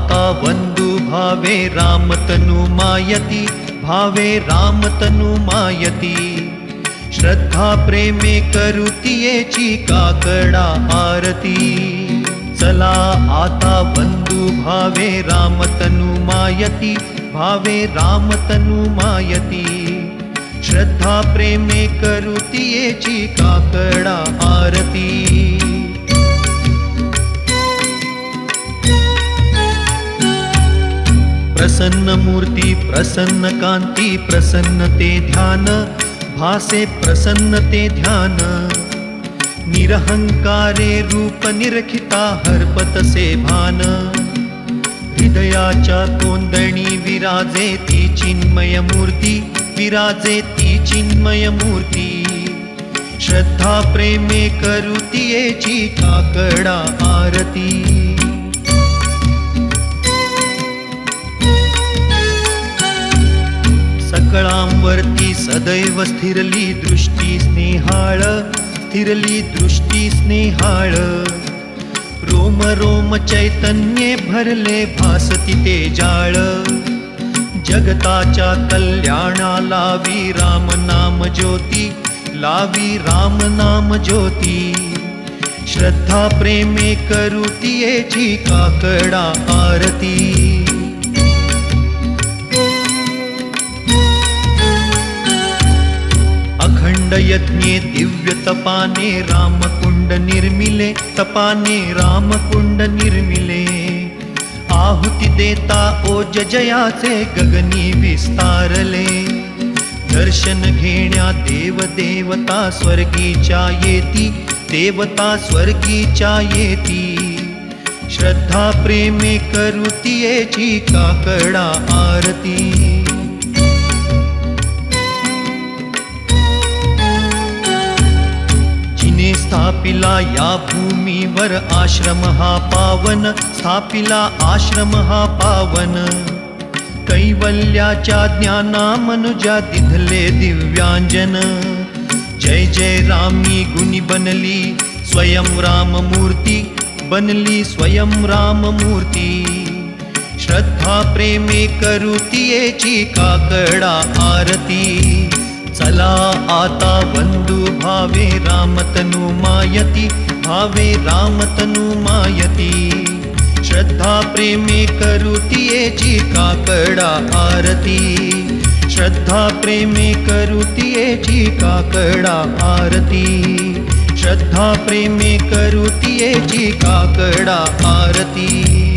आता वंदू भावे रामतनु मायती, भावे रामतनु मायती। श्रद्धा प्रेमे करुतियेची काकडा आरती। चला आता वंदू भावे रामतनु मायती, भावे रामतनु मायती। श्रद्धा प्रेमे करुतियेची काकडा आरती। प्रसन्न मूर्ती प्रसन्न कांती प्रसन्नते ध्यान, भासे प्रसन्नते ध्यान। निरहंकारे रूप निरखिता हरपतसे भान। हृदयाच्या कोंदणी विराजे ती चिन्मय मूर्ती, विराजे ती चिन्मय मूर्ती। श्रद्धा प्रेमे करुतियेची काकडा आरती। सकळांवरती सदैव स्थिरली दृष्टी स्नेहाळ, स्थिरली दृष्टी स्नेहाळ। रोम रोम चैतन्ये भरले भासती तेजाळ। जगताच्या कल्याणाला लावी राम नाम ज्योती, लावी राम नाम ज्योती। श्रद्धा प्रेमे करुतियेची काकडा आरती। अखंड यज्ञे दिव्य तपाने रामकुंड निर्मिले, तपाने रामकुंड निर्मिले। आहुती देता ओज जयाचे गगनी विस्तारले। दर्शन घेण्या देव देवता स्वर्गीच्या येती, देवता स्वर्गीच्या येती। श्रद्धा प्रेमे करुतियेची काकडा आरती। स्थापिला या भूमीवर आश्रम हा पावन, स्थापिला आश्रम हा पावन। कैवल्याच्या ज्ञाना मनुजा दिधले दिव्यांजन। जय जय रामी गुणी बनली स्वयं राम मूर्ती, बनली स्वयं राम मूर्ती। श्रद्धा प्रेमे करुतियेची काकडा आरती। चला आता वंदू भावे रामतनु मायती, भावे रामतनु मायती। श्रद्धा प्रेमे करुतियेची काकडा आरती। श्रद्धा प्रेमे करुतियेची काकडा आरती। श्रद्धा प्रेमे करुतियेची काकडा आरती।